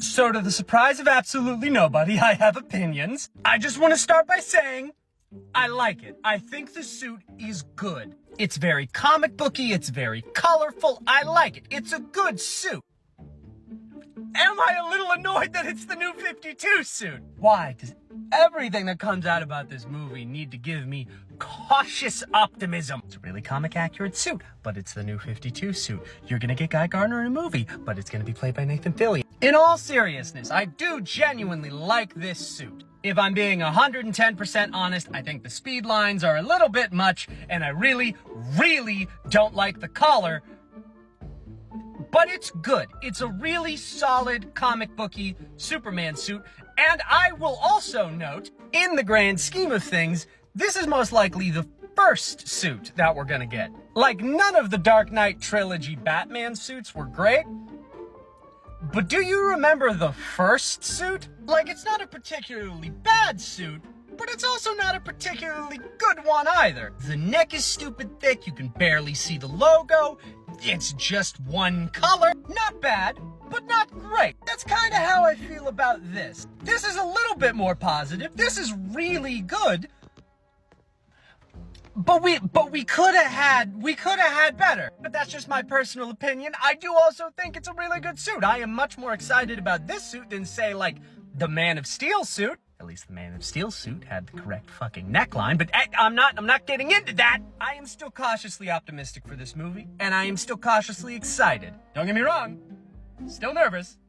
So to the surprise of absolutely nobody, I have opinions. I just want to start by saying, I like it. I think the suit is good. It's very comic booky, it's very colorful, I like it. It's a good suit. Am I a little annoyed that it's the new 52 suit? Why? Does everything that comes out about this movie need to give me cautious optimism? It's a really comic accurate suit, but it's the new 52 suit. You're gonna get Guy Gardner in a movie, but it's gonna be played by Nathan Fillion. In all seriousness, I do genuinely like this suit. If I'm being 110% honest, I think the speed lines are a little bit much, and I really, really don't like the collar. But it's good. It's a really solid comic booky Superman suit. And I will also note, in the grand scheme of things, this is most likely the first suit that we're gonna get. Like, none of the Dark Knight trilogy Batman suits were great. But do you remember the first suit? Like, it's not a particularly bad suit, but it's also not a particularly good one either. The neck is stupid thick, you can barely see the logo, it's just one color. Not bad, but not great. That's kind of how I feel about this. This is a little bit more positive, this is really good. But we could have had better. But that's just my personal opinion. I do also think it's a really good suit. I am much more excited about this suit than, say, like, the Man of Steel suit. At least the Man of Steel suit had the correct fucking neckline, but I'm not getting into that. I am still cautiously optimistic for this movie, and I am still cautiously excited. Don't get me wrong, still nervous,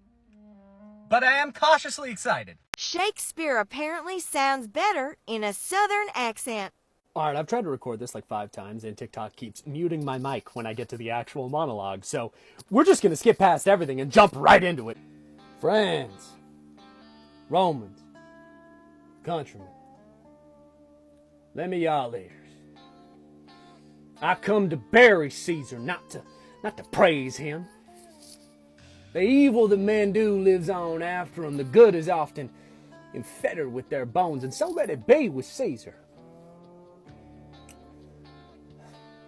but I am cautiously excited. Shakespeare apparently sounds better in a southern accent. Alright, I've tried to record this like 5 times, and TikTok keeps muting my mic when I get to the actual monologue, so we're just gonna skip past everything and jump right into it. Friends, Romans, countrymen, let me y'all leaders. I come to bury Caesar, not to praise him. The evil that men do lives on after him. The good is often enfettered with their bones, and so let it be with Caesar.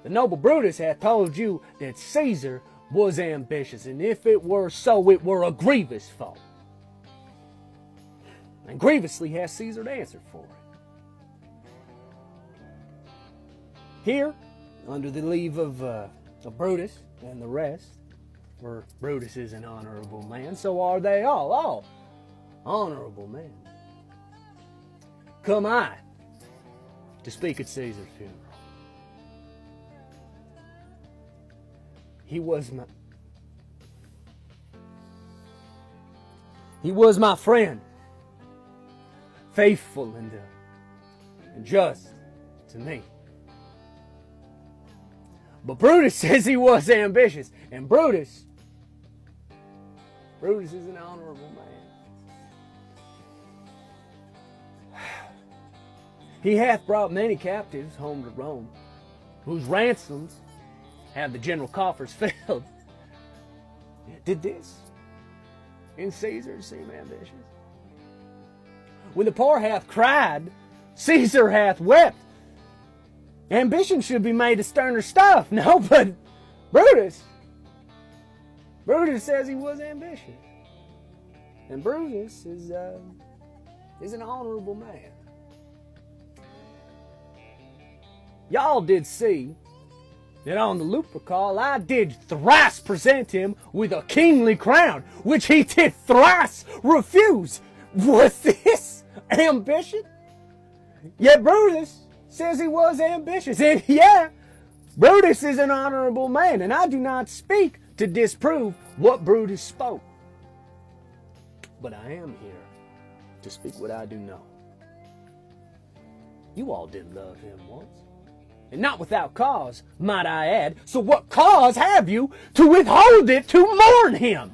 The noble Brutus hath told you that Caesar was ambitious, and if it were so, it were a grievous fault. And grievously hath Caesar answered for it. Here, under the leave of Brutus and the rest, for Brutus is an honorable man, so are they all honorable men. Come I to speak at Caesar's funeral. He was my friend, faithful and just to me. But Brutus says he was ambitious, and Brutus is an honorable man. He hath brought many captives home to Rome, whose ransoms have the general coffers filled. Did this in Caesar seem ambitious? When the poor hath cried, Caesar hath wept. Ambition should be made of sterner stuff. No, but Brutus says he was ambitious. And Brutus is an honorable man. Y'all did see that on the Lupercal I did thrice present him with a kingly crown, which he did thrice refuse. Was this ambition? Yet Brutus says he was ambitious. And yeah, Brutus is an honorable man, and I do not speak to disprove what Brutus spoke. But I am here to speak what I do know. You all did love him once. And not without cause, might I add. So what cause have you to withhold it to mourn him?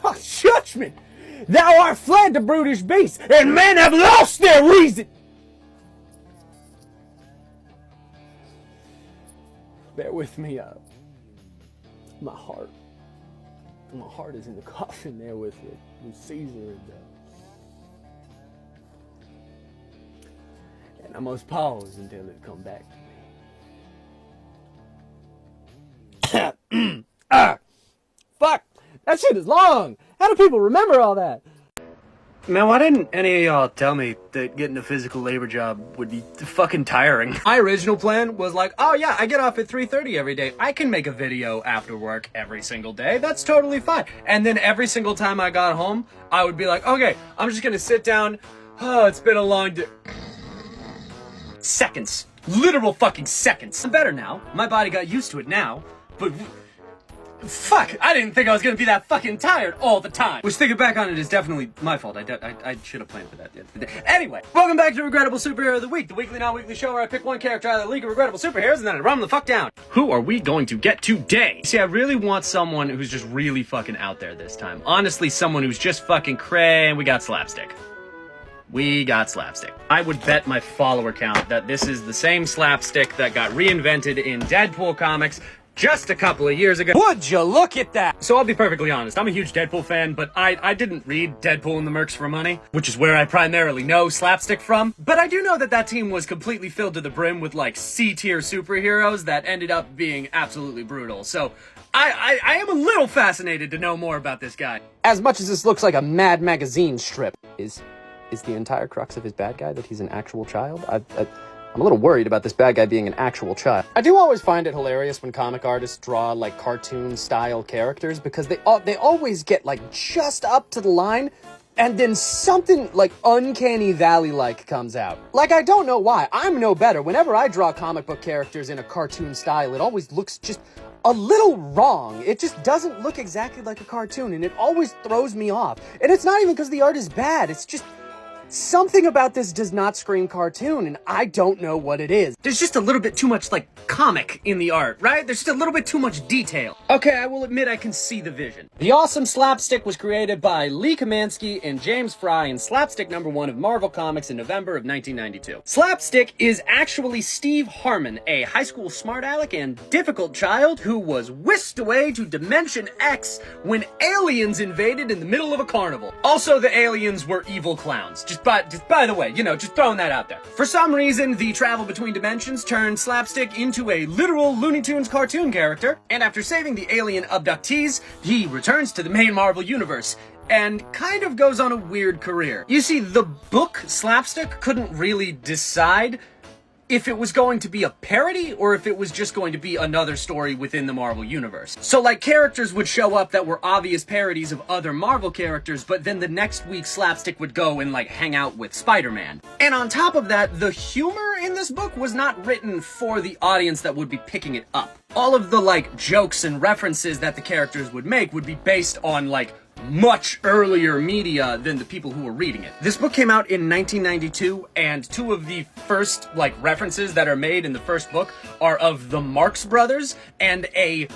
Oh, judgment! Thou art fled to brutish beasts, and men have lost their reason. Bear with me, my heart is in the coffin there with Caesar and I must pause until it come back to me. Fuck! That's That shit is long. How do people remember all that? Man, why didn't any of y'all tell me that getting a physical labor job would be fucking tiring? My original plan was like, oh yeah, I get off at 3:30 every day. I can make a video after work every single day. That's totally fine. And then every single time I got home, I would be like, okay, I'm just gonna sit down. Oh, it's been a long day. Seconds. Literal fucking seconds. I'm better now. My body got used to it now. But fuck, I didn't think I was gonna be that fucking tired all the time. Which, thinking back on it, is definitely my fault. I should have planned for that at the end of the day. Anyway, welcome back to Regrettable Superhero of the Week, the weekly, non-weekly show where I pick one character out of the League of Regrettable Superheroes and then I run them the fuck down. Who are we going to get today? See, I really want someone who's just really fucking out there this time. Honestly, someone who's just fucking cray, and we got Slapstick. We got Slapstick. I would bet my follower count that this is the same Slapstick that got reinvented in Deadpool comics just a couple of years ago. Would you look at that? So I'll be perfectly honest, I'm a huge Deadpool fan, but I didn't read Deadpool and the Mercs for Money, which is where I primarily know Slapstick from. But I do know that that team was completely filled to the brim with like C-tier superheroes that ended up being absolutely brutal. So I am a little fascinated to know more about this guy. As much as this looks like a Mad Magazine strip, is the entire crux of his bad guy that he's an actual child? I'm a little worried about this bad guy being an actual child. I do always find it hilarious when comic artists draw like cartoon-style characters because they always get like just up to the line and then something like Uncanny Valley-like comes out. Like, I don't know why. I'm no better. Whenever I draw comic book characters in a cartoon style, it always looks just a little wrong. It just doesn't look exactly like a cartoon, and it always throws me off. And it's not even because the art is bad. It's just something about this does not scream cartoon, and I don't know what it is. There's just a little bit too much, like, comic in the art, right? There's just a little bit too much detail. Okay, I will admit I can see the vision. The awesome Slapstick was created by Lee Kamansky and James Fry in Slapstick #1 of Marvel Comics in November of 1992. Slapstick is actually Steve Harmon, a high school smart aleck and difficult child who was whisked away to Dimension X when aliens invaded in the middle of a carnival. Also, the aliens were evil clowns. Just by the way, you know, just throwing that out there. For some reason, the travel between dimensions turned Slapstick into a literal Looney Tunes cartoon character, and after saving the alien abductees, he returns to the main Marvel universe and kind of goes on a weird career. You see, the book Slapstick couldn't really decide if it was going to be a parody or if it was just going to be another story within the Marvel universe. So like characters would show up that were obvious parodies of other Marvel characters, but then the next week Slapstick would go and like hang out with Spider-Man. And on top of that, the humor in this book was not written for the audience that would be picking it up. All of the like jokes and references that the characters would make would be based on like much earlier media than the people who were reading it. This book came out in 1992, and two of the first, like, references that are made in the first book are of the Marx Brothers and a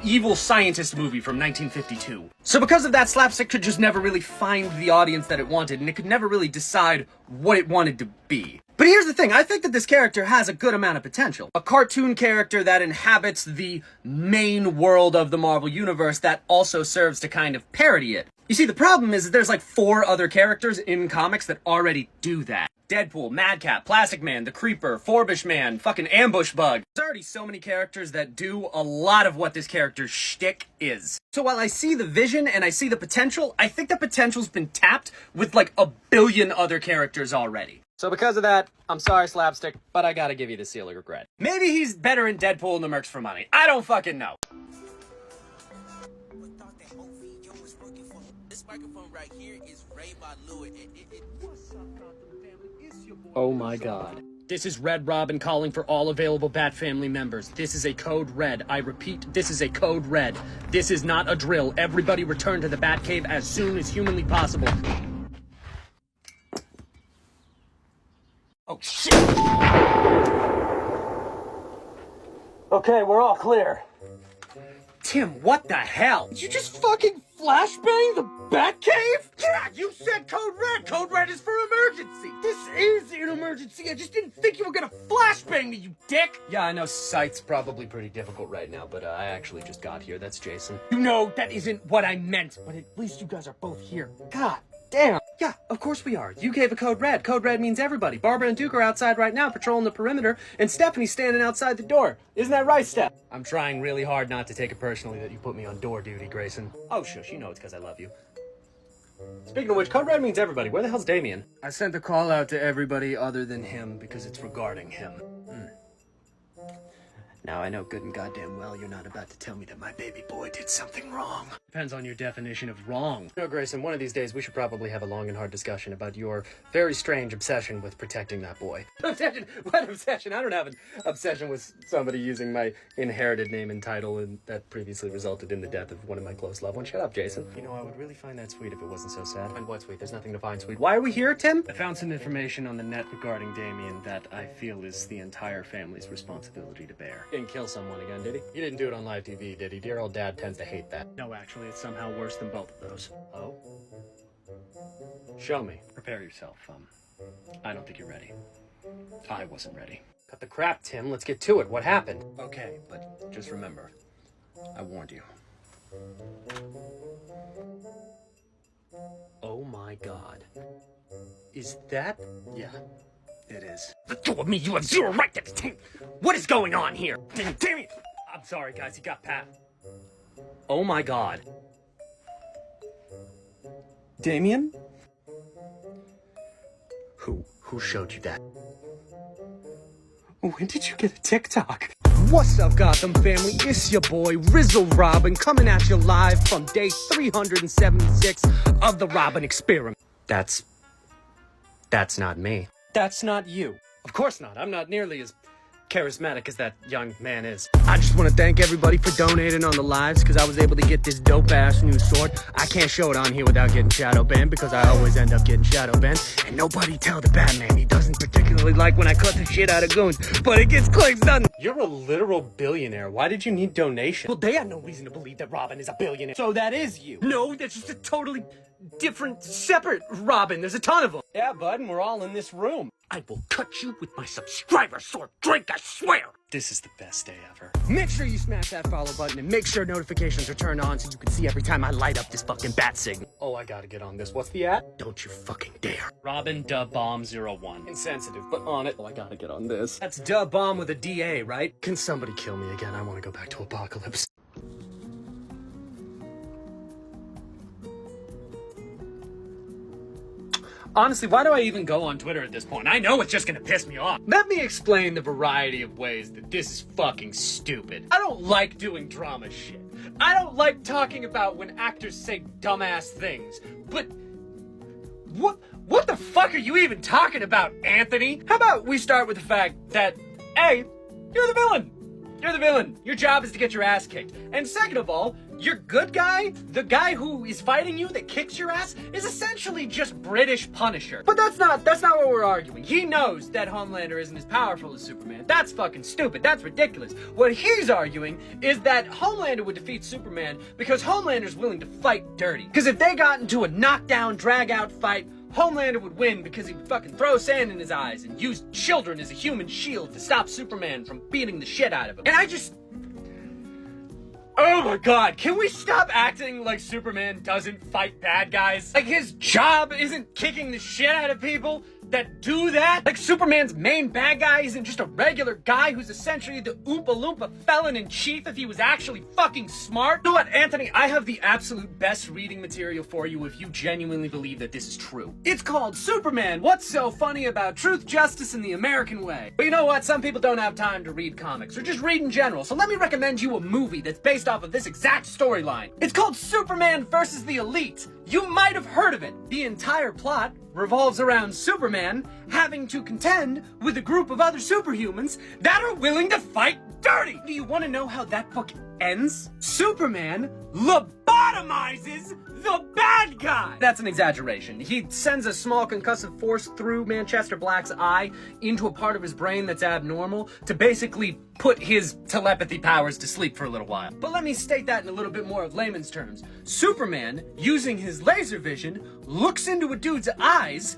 evil scientist movie from 1952. So because of that, Slapstick could just never really find the audience that it wanted, and it could never really decide what it wanted to be. But here's the thing, I think that this character has a good amount of potential. A cartoon character that inhabits the main world of the Marvel Universe that also serves to kind of parody it. You see, the problem is that there's like 4 other characters in comics that already do that. Deadpool, Madcap, Plastic Man, The Creeper, Forbish Man, fucking Ambush Bug. There's already so many characters that do a lot of what this character's shtick is. So while I see the vision and I see the potential, I think the potential's been tapped with like a billion other characters already. So because of that, I'm sorry, Slapstick, but I gotta give you the seal of regret. Maybe he's better in Deadpool and the Mercs for Money. I don't fucking know. Oh my god. This is Red Robin calling for all available Bat Family members. This is a code red. I repeat, this is a code red. This is not a drill. Everybody return to the Batcave as soon as humanly possible. Oh, shit! Okay, we're all clear. Tim, what the hell? Did you just fucking flashbang the Batcave? Yeah, you said code red. Code red is for emergency. This is an emergency. I just didn't think you were gonna flashbang me, you dick. Yeah, I know sight's probably pretty difficult right now, but I actually just got here. That's Jason. You know, that isn't what I meant, but at least you guys are both here. God Damn. Yeah, of course we are. You gave a code red. Code red means everybody. Barbara and Duke are outside right now patrolling the perimeter, and Stephanie's standing outside the door. Isn't that right, Steph? I'm trying really hard not to take it personally that you put me on door duty, Grayson. Oh, shush, you know it's because I love you. Speaking of which, code red means everybody. Where the hell's Damien? I sent the call out to everybody other than him because it's regarding him. Now, I know good and goddamn well you're not about to tell me that my baby boy did something wrong. Depends on your definition of wrong. You know, Grayson, one of these days we should probably have a long and hard discussion about your very strange obsession with protecting that boy. Obsession? What obsession? I don't have an obsession with somebody using my inherited name and title and that previously resulted in the death of one of my close loved ones. Shut up, Jason. You know, I would really find that sweet if it wasn't so sad. And what sweet? There's nothing to find sweet. Why are we here, Tim? I found some information on the net regarding Damien that I feel is the entire family's responsibility to bear. Didn't kill someone again, did he? He didn't do it on live TV, did he? Dear old dad tends to hate that. No, actually, it's somehow worse than both of those. Oh? Show me. Prepare yourself. I don't think you're ready. I wasn't ready. Cut the crap, Tim. Let's get to it. What happened? Okay, but just remember, I warned you. Oh my God. Is that? Yeah. It is. Let go of me, you have zero right to detain. What is going on here? Damn it! I'm sorry, guys, he got Pat. Oh my God. Damien? Who showed you that? When did you get a TikTok? What's up, Gotham family? It's your boy, Rizzle Robin, coming at you live from day 376 of the Robin Experiment. That's not me. That's not you. Of course not. I'm not nearly as charismatic as that young man is. I just want to thank everybody for donating on the lives because I was able to get this dope-ass new sword. I can't show it on here without getting shadow banned because I always end up getting shadow banned. And nobody tell the Batman he doesn't particularly like when I cut the shit out of goons, but it gets clicks done. You're a literal billionaire. Why did you need donation? Well, they had no reason to believe that Robin is a billionaire. So that is you. No, that's just a totally different, separate Robin. There's a ton of them. Yeah, bud, and we're all in this room. I will cut you with my subscriber sword drink, I swear! This is the best day ever. Make sure you smash that follow button and make sure notifications are turned on so you can see every time I light up this fucking bat signal. Oh, I gotta get on this. What's the ad? Don't you fucking dare. Robin Bomb01. Insensitive, but on it. Oh, I gotta get on this. That's Bomb with a DA, right? Can somebody kill me again? I wanna go back to Apocalypse. Honestly, why do I even go on Twitter at this point? I know it's just gonna piss me off. Let me explain the variety of ways that this is fucking stupid. I don't like doing drama shit. I don't like talking about when actors say dumbass things. But what the fuck are you even talking about, Anthony? How about we start with the fact that, A, you're the villain. You're the villain. Your job is to get your ass kicked. And second of all, your good guy, the guy who is fighting you that kicks your ass, is essentially just British Punisher. But that's not what we're arguing. He knows that Homelander isn't as powerful as Superman. That's fucking stupid. That's ridiculous. What he's arguing is that Homelander would defeat Superman because Homelander's willing to fight dirty. Because if they got into a knockdown, drag-out fight, Homelander would win because he would fucking throw sand in his eyes and use children as a human shield to stop Superman from beating the shit out of him. And I just... Oh my God, can we stop acting like Superman doesn't fight bad guys? Like his job isn't kicking the shit out of people that do that? Like Superman's main bad guy isn't just a regular guy who's essentially the Oompa Loompa felon-in-chief if he was actually fucking smart? You know what, Anthony? I have the absolute best reading material for you if you genuinely believe that this is true. It's called Superman, What's So Funny About Truth, Justice, and the American Way. But you know what? Some people don't have time to read comics, or just read in general, so let me recommend you a movie that's based off of this exact storyline. It's called Superman vs. the Elite. You might have heard of it. The entire plot revolves around Superman having to contend with a group of other superhumans that are willing to fight dirty. Do you want to know how that book ends? Superman lobotomizes the bad guy. That's an exaggeration. He sends a small concussive force through Manchester Black's eye into a part of his brain that's abnormal to basically put his telepathy powers to sleep for a little while. But let me state that in a little bit more of layman's terms. Superman, using his laser vision, looks into a dude's eyes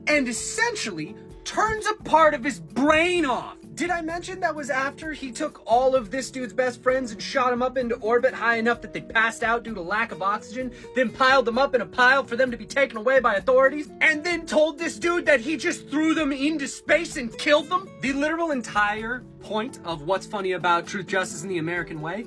and essentially turns a part of his brain off. Did I mention that was after he took all of this dude's best friends and shot them up into orbit high enough that they passed out due to lack of oxygen, then piled them up in a pile for them to be taken away by authorities, and then told this dude that he just threw them into space and killed them? The literal entire point of what's funny about Truth, Justice, and the American Way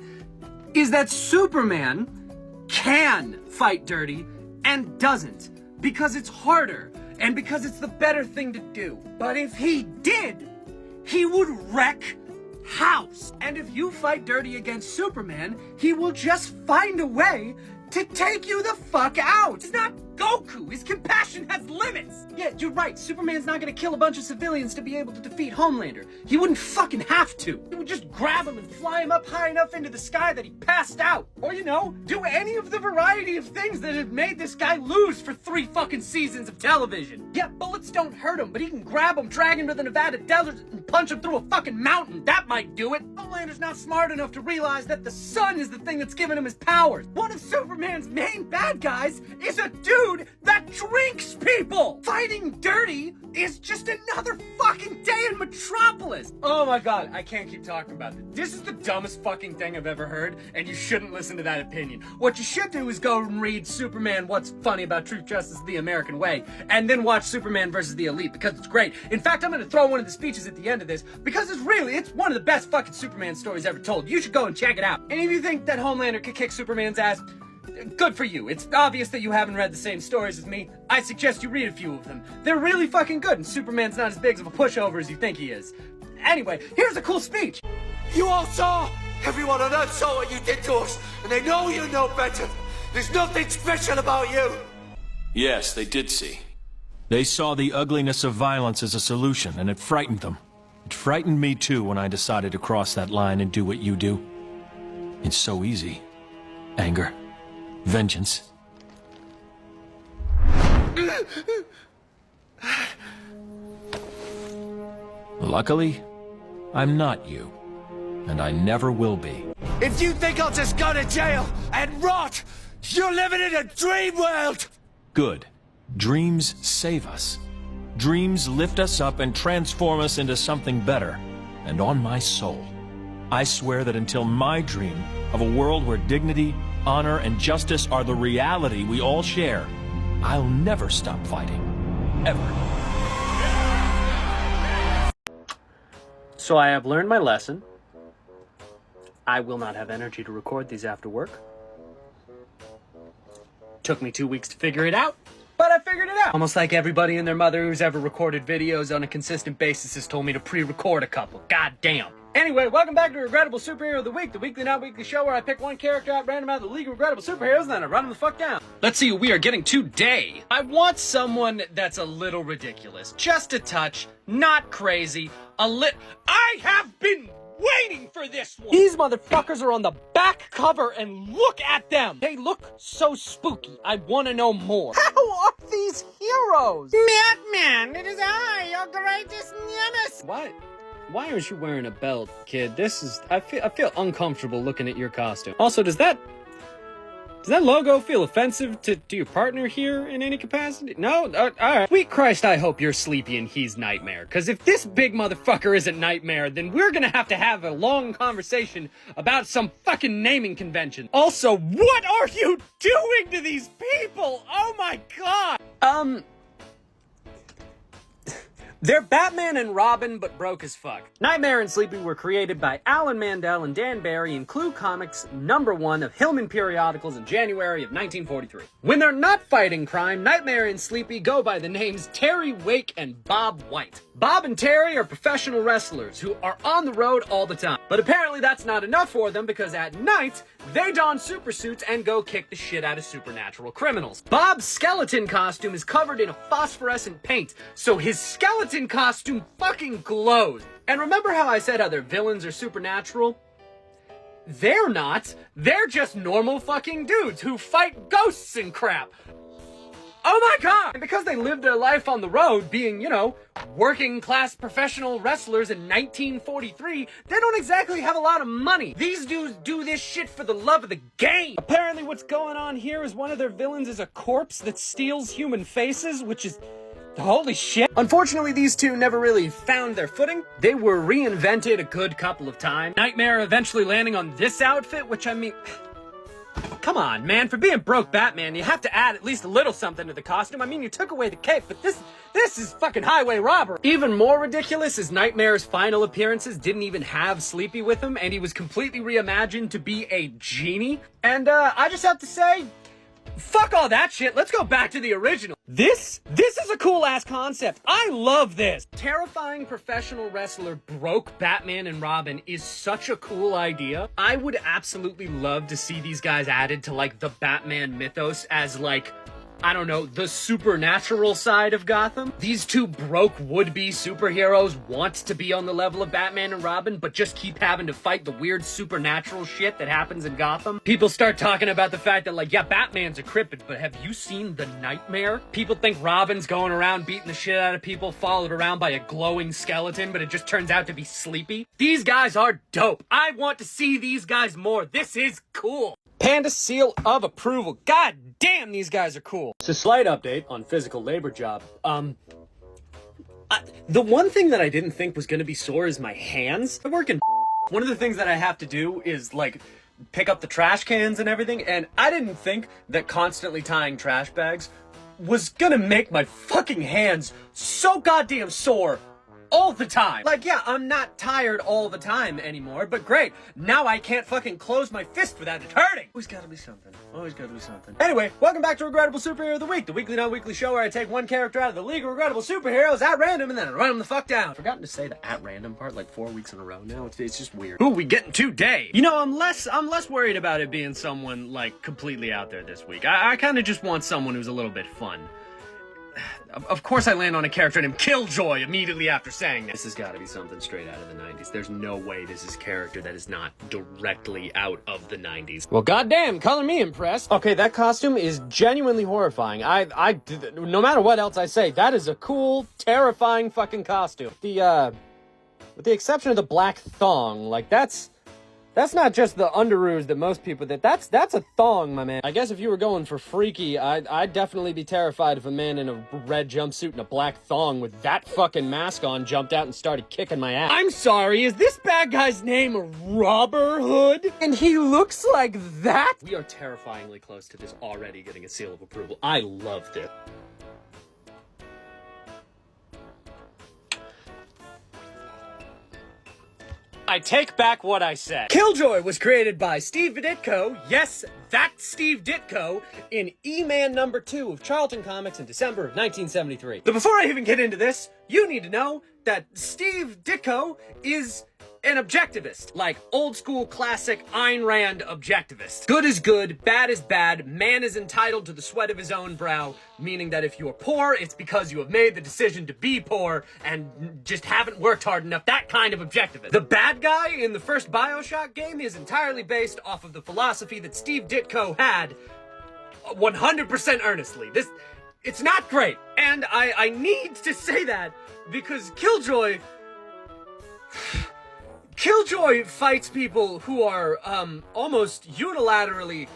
is that Superman can fight dirty and doesn't, because it's harder and because it's the better thing to do. But if he did, he would wreck house. And if you fight dirty against Superman, he will just find a way to take you the fuck out. He's not Goku. His compassion has limits. Yeah, you're right. Superman's not gonna kill a bunch of civilians to be able to defeat Homelander. He wouldn't fucking have to. He would just grab him and fly him up high enough into the sky that he passed out. Or, you know, do any of the variety of things that have made this guy lose for 3 fucking seasons of television. Yeah, bullets don't hurt him, but he can grab him, drag him to the Nevada desert, and punch him through a fucking mountain. That might do it. Homelander's not smart enough to realize that the sun is the thing that's giving him his powers. One of Superman's main bad guys is a dude that drinks people. Fighting dirty is just another fucking day in Metropolis. Oh my god, I can't keep talking about this. This is the dumbest fucking thing I've ever heard, and you shouldn't listen to that opinion. What you should do is go and read Superman, What's Funny About Truth, Justice, the American Way, and then watch Superman versus the Elite, because it's great. In fact, I'm gonna throw one of the speeches at the end of this, because it's one of the best fucking Superman stories ever told. You should go and check it out. And if you think that Homelander could kick Superman's ass, good for you. It's obvious that you haven't read the same stories as me. I suggest you read a few of them. They're really fucking good, and Superman's not as big of a pushover as you think he is. Anyway, here's a cool speech. You all saw! Everyone on Earth saw what you did to us, and they know you know better. There's nothing special about you. Yes, they did see. They saw the ugliness of violence as a solution, and it frightened them. It frightened me too when I decided to cross that line and do what you do. It's so easy. Anger. Vengeance. Luckily, I'm not you. And I never will be. If you think I'll just go to jail and rot, you're living in a dream world! Good. Dreams save us. Dreams lift us up and transform us into something better. And on my soul, I swear that until my dream of a world where dignity, honor, and justice are the reality we all share, I'll never stop fighting. Ever. So I have learned my lesson. I will not have energy to record these after work. Took me 2 weeks to figure it out, but I figured it out. Almost like everybody and their mother who's ever recorded videos on a consistent basis has told me to pre-record a couple. God damn. Anyway, welcome back to Regrettable Superhero of the Week, the weekly, not weekly show where I pick one character out random out of the League of Regrettable Superheroes and then I run them the fuck down. Let's see who we are getting today. I want someone that's a little ridiculous. Just a touch, not crazy, I have been waiting for this one! These motherfuckers are on the back cover and look at them! They look so spooky. I want to know more. How are these heroes? Batman, it is I, your greatest nemesis! What? Why aren't you wearing a belt, kid? I feel uncomfortable looking at your costume. Also, does that logo feel offensive to your partner here in any capacity? No? Alright. Sweet Christ, I hope you're Sleepy and he's Nightmare. Because if this big motherfucker isn't Nightmare, then we're gonna have a long conversation about some fucking naming convention. Also, what are you doing to these people? Oh my god! They're Batman and Robin, but broke as fuck. Nightmare and Sleepy were created by Alan Mandel and Dan Barry in Clue Comics #1 of Hillman Periodicals in January of 1943. When they're not fighting crime, Nightmare and Sleepy go by the names Terry Wake and Bob White. Bob and Terry are professional wrestlers who are on the road all the time. But apparently that's not enough for them because at night, they don super suits and go kick the shit out of supernatural criminals. Bob's skeleton costume is covered in a phosphorescent paint, so his skeleton costume fucking glows. And remember how I said how their villains are supernatural? They're not. They're just normal fucking dudes who fight ghosts and crap. Oh my god! And because they lived their life on the road, being, you know, working class professional wrestlers in 1943, they don't exactly have a lot of money. These dudes do this shit for the love of the game. Apparently what's going on here is one of their villains is a corpse that steals human faces, which is Holy shit. Unfortunately, these two never really found their footing. They were reinvented a good couple of times. Nightmare eventually landing on this outfit, which I mean... Come on, man. For being broke Batman, you have to add at least a little something to the costume. I mean, you took away the cape, but this is fucking highway robbery. Even more ridiculous is Nightmare's final appearances didn't even have Sleepy with him, and he was completely reimagined to be a genie. And, I just have to say... Fuck all that shit. Let's go back to the original. This is a cool ass concept. I love this. Terrifying professional wrestler broke Batman and Robin is such a cool idea. I would absolutely love to see these guys added to like the Batman mythos as like, I don't know, the supernatural side of Gotham. These two broke would-be superheroes want to be on the level of Batman and Robin, but just keep having to fight the weird supernatural shit that happens in Gotham. People start talking about the fact that, like, yeah, Batman's a cryptid, but have you seen the Nightmare? People think Robin's going around beating the shit out of people, followed around by a glowing skeleton, but it just turns out to be Sleepy. These guys are dope. I want to see these guys more. This is cool. Panda seal of approval. God damn, these guys are cool. It's a slight update on physical labor job. The one thing that I didn't think was gonna be sore is my hands. I work in one of the things that I have to do is like pick up the trash cans and everything, and I didn't think that constantly tying trash bags was gonna make my fucking hands so goddamn sore all the time. Like, yeah, I'm not tired all the time anymore, but great. Now I can't fucking close my fist without it hurting. Always gotta be something. Always gotta be something. Anyway, welcome back to Regrettable Superhero of the Week, the weekly non-weekly show where I take one character out of the League of Regrettable Superheroes at random and then I run them the fuck down. I've forgotten to say the at random part like 4 weeks in a row now. It's just weird. Who are we getting today? You know, I'm less worried about it being someone like completely out there this week. I kind of just want someone who's a little bit fun. Of course I land on a character named Killjoy immediately after saying this has got to be something straight out of the 90s. There's no way this is a character that is not directly out of the 90s. Well, goddamn, color me impressed. Okay, that costume is genuinely horrifying. No matter what else I say, that is a cool, terrifying fucking costume. With the exception of the black thong, like that's not just the underoos that most people did. That's a thong, my man. I guess if you were going for freaky, I'd definitely be terrified if a man in a red jumpsuit and a black thong with that fucking mask on jumped out and started kicking my ass. I'm sorry, is this bad guy's name Robber Hood? And he looks like that? We are terrifyingly close to this already getting a seal of approval. I love this. I take back what I said. Killjoy was created by Steve Ditko, yes, that's Steve Ditko, in E-Man #2 of Charlton Comics in December of 1973. But before I even get into this, you need to know that Steve Ditko is an objectivist, like old school classic Ayn Rand objectivist. Good is good, bad is bad, man is entitled to the sweat of his own brow, meaning that if you're poor, it's because you have made the decision to be poor and just haven't worked hard enough, that kind of objectivist. The bad guy in the first BioShock game is entirely based off of the philosophy that Steve Ditko had 100% earnestly. It's not great, and I need to say that because Killjoy fights people who are, almost unilaterally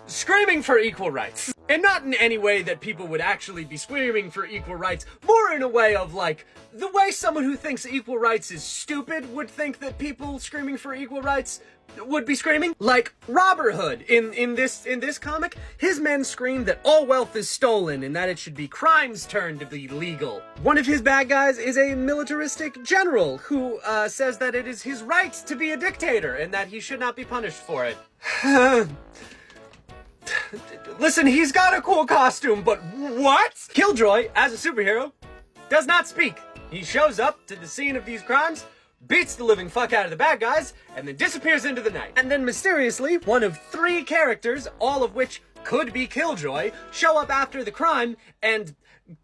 screaming for equal rights. And not in any way that people would actually be screaming for equal rights, more in a way of, like, the way someone who thinks equal rights is stupid would think that people screaming for equal rights would be screaming. Like Robber Hood in this comic, his men scream that all wealth is stolen and that it should be crimes turned to be legal. One of his bad guys is a militaristic general who says that it is his right to be a dictator and that he should not be punished for it. Listen, he's got a cool costume, but what? Killjoy, as a superhero, does not speak. He shows up to the scene of these crimes, beats the living fuck out of the bad guys, and then disappears into the night. And then mysteriously, one of 3 characters, all of which could be Killjoy, show up after the crime and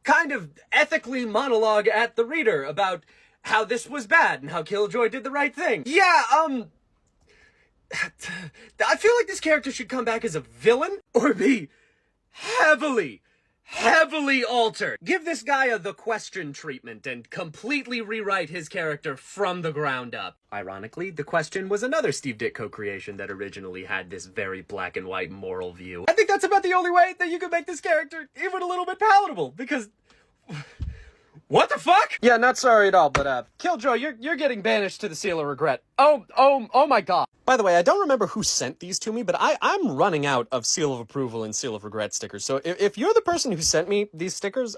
kind of ethically monologue at the reader about how this was bad and how Killjoy did the right thing. Yeah, I feel like this character should come back as a villain or be heavily altered. Give this guy the Question treatment and completely rewrite his character from the ground up. Ironically, the Question was another Steve Ditko creation that originally had this very black and white moral view. I think that's about the only way that you could make this character even a little bit palatable, because What the fuck? Yeah, not sorry at all, but Killjoy, you're getting banished to the Seal of Regret. Oh my god. By the way, I don't remember who sent these to me, but I'm running out of Seal of Approval and Seal of Regret stickers. So if you're the person who sent me these stickers,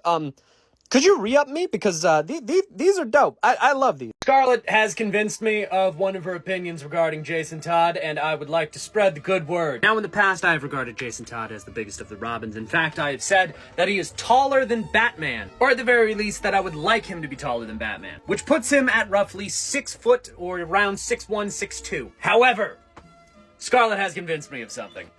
could you re-up me? Because these are dope. I love these. Scarlett has convinced me of one of her opinions regarding Jason Todd, and I would like to spread the good word. Now, in the past, I have regarded Jason Todd as the biggest of the Robins. In fact, I have said that he is taller than Batman, or at the very least, that I would like him to be taller than Batman, which puts him at roughly 6 foot or around 6'1", 6'2". However, Scarlett has convinced me of something.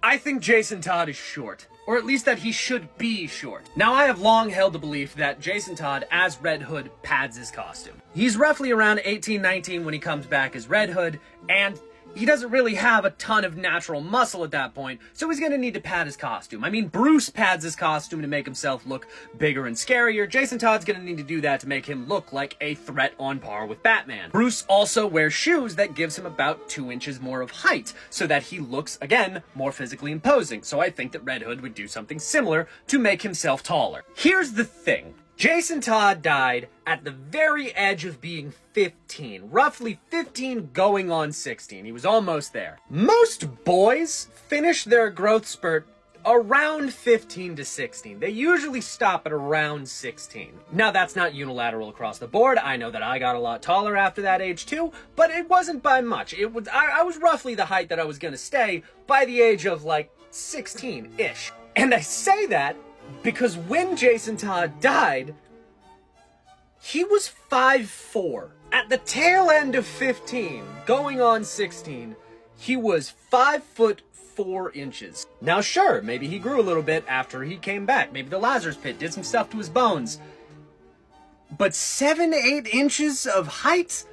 I think Jason Todd is short. Or at least that he should be short. Now, I have long held the belief that Jason Todd, as Red Hood, pads his costume. He's roughly around 18, 19 when he comes back as Red Hood, and he doesn't really have a ton of natural muscle at that point, so he's gonna need to pad his costume. I mean, Bruce pads his costume to make himself look bigger and scarier. Jason Todd's gonna need to do that to make him look like a threat on par with Batman. Bruce also wears shoes that gives him about 2 inches more of height, so that he looks, again, more physically imposing. So I think that Red Hood would do something similar to make himself taller. Here's the thing. Jason Todd died at the very edge of being 15, roughly 15 going on 16. He was almost there. Most boys finish their growth spurt around 15 to 16. They usually stop at around 16. Now, that's not unilateral across the board. I know that I got a lot taller after that age too, but it wasn't by much. I was roughly the height that I was gonna stay by the age of like 16-ish. And I say that because when Jason Todd died, he was 5'4". At the tail end of 15, going on 16, he was 5'4". Now sure, maybe he grew a little bit after he came back. Maybe the Lazarus Pit did some stuff to his bones. But 7-8 inches of height?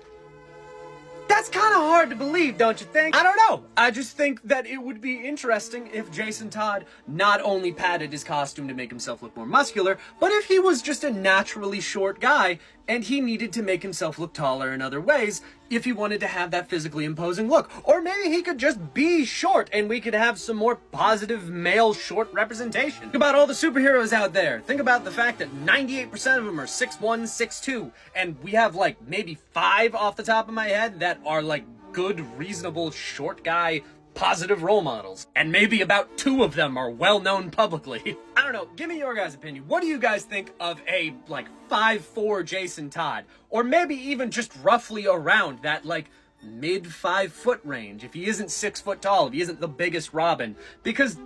That's kind of hard to believe, don't you think? I don't know. I just think that it would be interesting if Jason Todd not only padded his costume to make himself look more muscular, but if he was just a naturally short guy and he needed to make himself look taller in other ways if he wanted to have that physically imposing look. Or maybe he could just be short and we could have some more positive male short representation. Think about all the superheroes out there. Think about the fact that 98% of them are 6'1", 6'2", and we have like maybe 5 off the top of my head that are like good, reasonable, short guy positive role models. And maybe about 2 of them are well known publicly. I don't know, give me your guys' opinion. What do you guys think of a like 5'4" Jason Todd? Or maybe even just roughly around that like mid 5 foot range, if he isn't 6 foot tall, if he isn't the biggest Robin. Because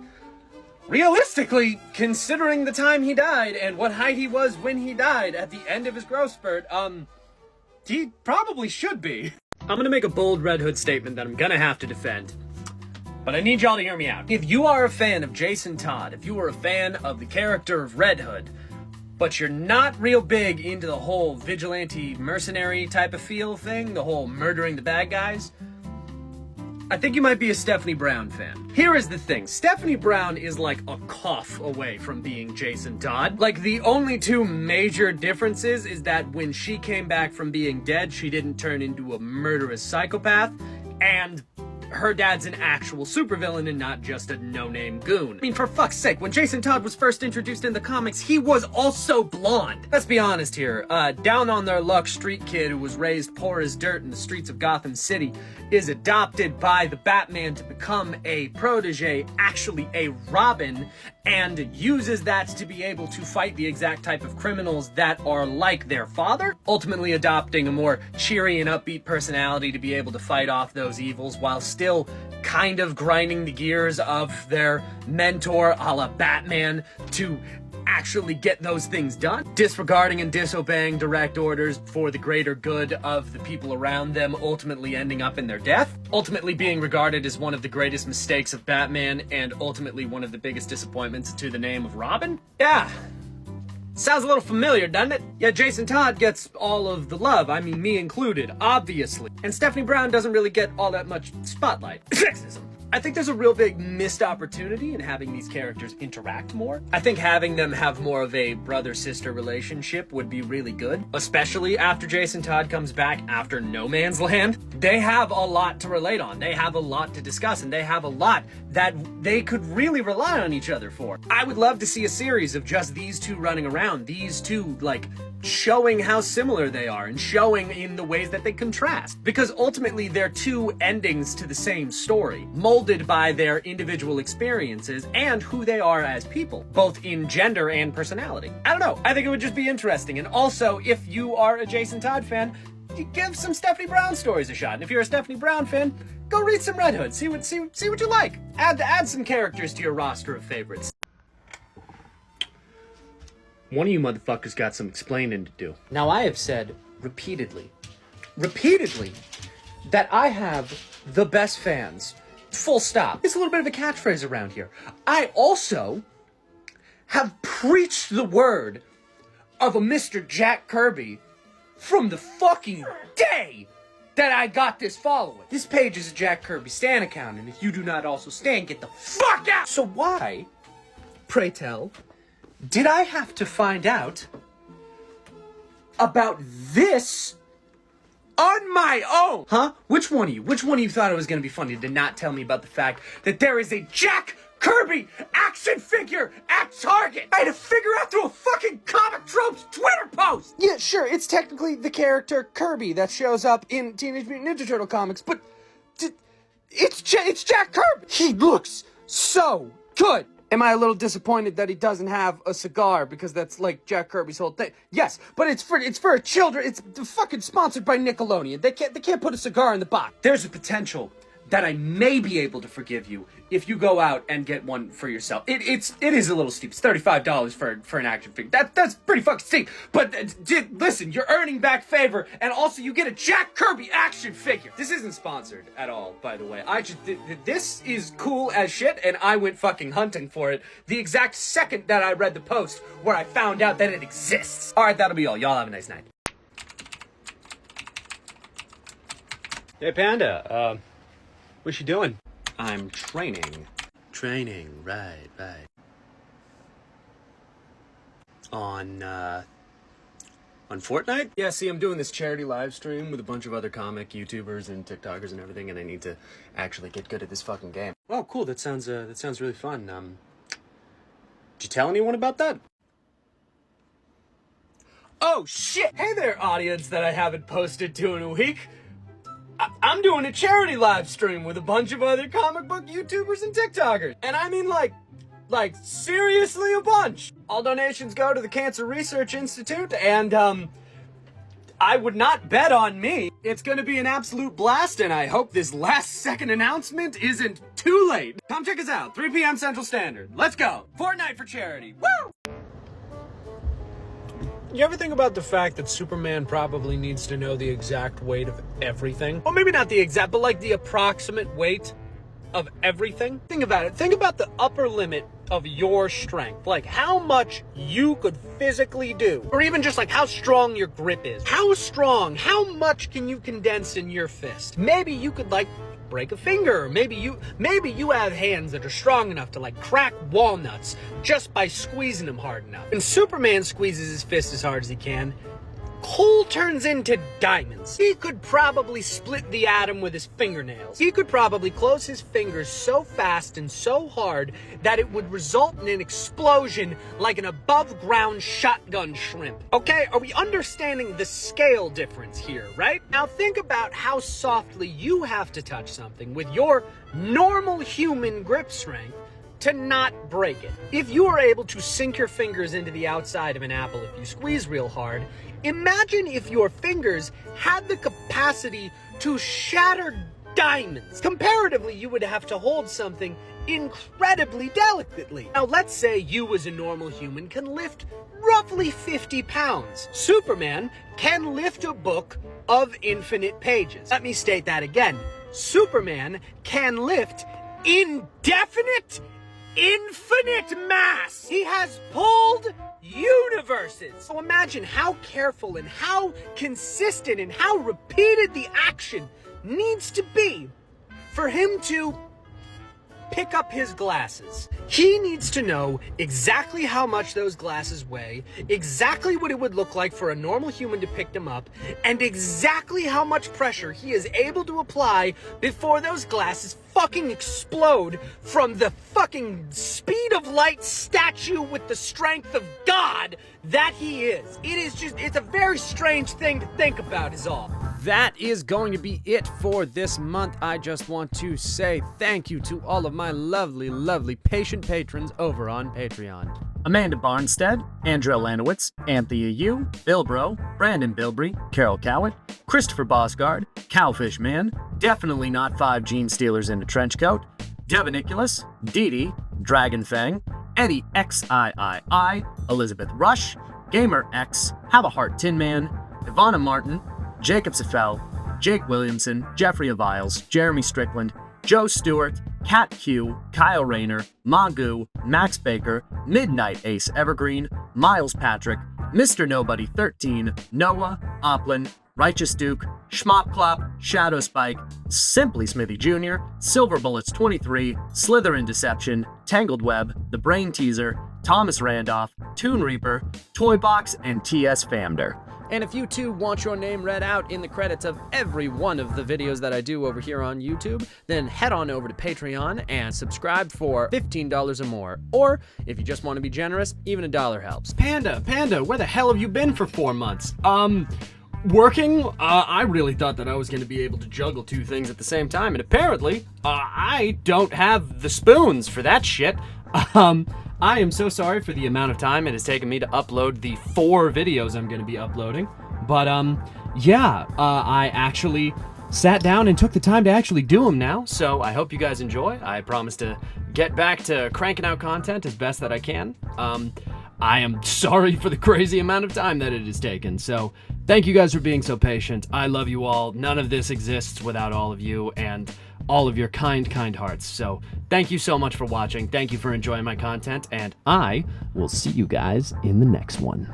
realistically, considering the time he died and what height he was when he died at the end of his growth spurt, he probably should be. I'm gonna make a bold Red Hood statement that I'm gonna have to defend. But I need y'all to hear me out. If you are a fan of Jason Todd, if you are a fan of the character of Red Hood, but you're not real big into the whole vigilante mercenary type of feel thing, the whole murdering the bad guys, I think you might be a Stephanie Brown fan. Here is the thing. Stephanie Brown is like a cough away from being Jason Todd. Like, the only 2 major differences is that when she came back from being dead, she didn't turn into a murderous psychopath, and her dad's an actual supervillain and not just a no-name goon. I mean, for fuck's sake, when Jason Todd was first introduced in the comics, he was also blonde. Let's be honest here. Down on their luck street kid who was raised poor as dirt in the streets of Gotham City is adopted by the Batman to become a protege, actually a Robin, and uses that to be able to fight the exact type of criminals that are like their father, ultimately adopting a more cheery and upbeat personality to be able to fight off those evils while still kind of grinding the gears of their mentor a la Batman to actually get those things done, disregarding and disobeying direct orders for the greater good of the people around them, ultimately ending up in their death, ultimately being regarded as one of the greatest mistakes of Batman, and ultimately one of the biggest disappointments to the name of Robin. Yeah. Sounds a little familiar, doesn't it? Yeah, Jason Todd gets all of the love, I mean me included, obviously. And Stephanie Brown doesn't really get all that much spotlight. Sexism. I think there's a real big missed opportunity in having these characters interact more. I think having them have more of a brother-sister relationship would be really good, especially after Jason Todd comes back after No Man's Land. They have a lot to relate on. They have a lot to discuss, and they have a lot that they could really rely on each other for. I would love to see a series of just these two running around, these two, like, showing how similar they are and showing in the ways that they contrast. Because ultimately, they're two endings to the same story, molded by their individual experiences and who they are as people, both in gender and personality. I don't know. I think it would just be interesting. And also, if you are a Jason Todd fan, you give some Stephanie Brown stories a shot. And if you're a Stephanie Brown fan, go read some Red Hood. See what you like. Add some characters to your roster of favorites. One of you motherfuckers got some explaining to do. Now, I have said repeatedly, that I have the best fans. Full stop. It's a little bit of a catchphrase around here. I also have preached the word of a Mr. Jack Kirby from the fucking day that I got this following. This page is a Jack Kirby Stan account, and if you do not also stan, get the fuck out! So why, pray tell, did I have to find out about this on my own? Huh? Which one of you thought it was gonna be funny to not tell me about the fact that there is a Jack Kirby action figure at Target? I had to figure out through a fucking Comic Tropes Twitter post! Yeah, sure, it's technically the character Kirby that shows up in Teenage Mutant Ninja Turtle comics, but it's Jack Kirby! He looks so good! Am I a little disappointed that he doesn't have a cigar because that's like Jack Kirby's whole thing? Yes, but it's for children. It's fucking sponsored by Nickelodeon. They can't put a cigar in the box. There's a potential that I may be able to forgive you if you go out and get one for yourself. It is a little steep. It's $35 for an action figure. That's pretty fucking steep. But listen, you're earning back favor, and also you get a Jack Kirby action figure. This isn't sponsored at all, by the way. This is cool as shit, and I went fucking hunting for it the exact second that I read the post where I found out that it exists. All right, that'll be all. Y'all have a nice night. Hey, Panda, what you doing? I'm training. Right. On Fortnite? Yeah, see, I'm doing this charity live stream with a bunch of other comic YouTubers and TikTokers and everything, and I need to actually get good at this fucking game. Oh, cool, that sounds really fun. Did you tell anyone about that? Oh, shit! Hey there, audience that I haven't posted to in a week. I'm doing a charity live stream with a bunch of other comic book YouTubers and TikTokers. And I mean like seriously a bunch. All donations go to the Cancer Research Institute, and I would not bet on me. It's gonna be an absolute blast, and I hope this last second announcement isn't too late. Come check us out, 3 p.m. Central Standard. Let's go. Fortnite for charity. Woo! You ever think about the fact that Superman probably needs to know the exact weight of everything? Well, maybe not the exact, but like the approximate weight of everything? Think about it. Think about the upper limit of your strength. Like how much you could physically do. Or even just like how strong your grip is. How strong, how much can you condense in your fist? Maybe you could like break a finger. Maybe you have hands that are strong enough to like crack walnuts just by squeezing them hard enough. When Superman squeezes his fist as hard as he can, coal turns into diamonds. He could probably split the atom with his fingernails. He could probably close his fingers so fast and so hard that it would result in an explosion like an above-ground shotgun shrimp. Okay, are we understanding the scale difference here, right? Now think about how softly you have to touch something with your normal human grip strength to not break it. If you are able to sink your fingers into the outside of an apple if you squeeze real hard, imagine if your fingers had the capacity to shatter diamonds. Comparatively, you would have to hold something incredibly delicately. Now, let's say you as a normal human can lift roughly 50 pounds. Superman can lift a book of infinite pages. Let me state that again. Superman can lift infinite mass. He has pulled universes. So imagine how careful and how consistent and how repeated the action needs to be for him to pick up his glasses. He needs to know exactly how much those glasses weigh, exactly what it would look like for a normal human to pick them up, and exactly how much pressure he is able to apply before those glasses fucking explode from the fucking speed of light statue with the strength of God that he is. It's a very strange thing to think about is all. That is going to be it for this month. I just want to say thank you to all of my lovely, lovely patient patrons over on Patreon. Amanda Barnstead, Andrea Lanowitz, Anthea Yu, Bill Bro, Brandon Bilbrey, Carol Cowett, Christopher Bosgard, Cowfish Man, Definitely Not 5 Gene Stealers in a Trench Coat, Devin Nicholas, Dee Dee, Dragon Fang, Eddie XIII, Elizabeth Rush, Gamer X, Have a Heart Tin Man, Ivana Martin, Jacob Seffel, Jake Williamson, Jeffrey Aviles, Jeremy Strickland, Joe Stewart, Kat Q, Kyle Rayner, Magoo, Max Baker, Midnight Ace Evergreen, Miles Patrick, Mr. Nobody 13, Noah, Oplin, Righteous Duke, Schmop Clop, Shadow Spike, Simply Smithy Jr., Silver Bullets 23, Slytherin Deception, Tangled Web, The Brain Teaser, Thomas Randolph, Toon Reaper, Toy Box, and T.S. Famder. And if you too want your name read out in the credits of every one of the videos that I do over here on YouTube, then head on over to Patreon and subscribe for $15 or more. Or, if you just want to be generous, even $1 helps. Panda, where the hell have you been for 4 months? Working? I really thought that I was going to be able to juggle 2 things at the same time, and apparently, I don't have the spoons for that shit. I am so sorry for the amount of time it has taken me to upload the 4 videos I'm going to be uploading. But, I actually sat down and took the time to actually do them now. So I hope you guys enjoy. I promise to get back to cranking out content as best that I can. I am sorry for the crazy amount of time that it has taken. So thank you guys for being so patient. I love you all. None of this exists without all of you and all of your kind hearts. So thank you so much for watching. Thank you for enjoying my content, and I will see you guys in the next one.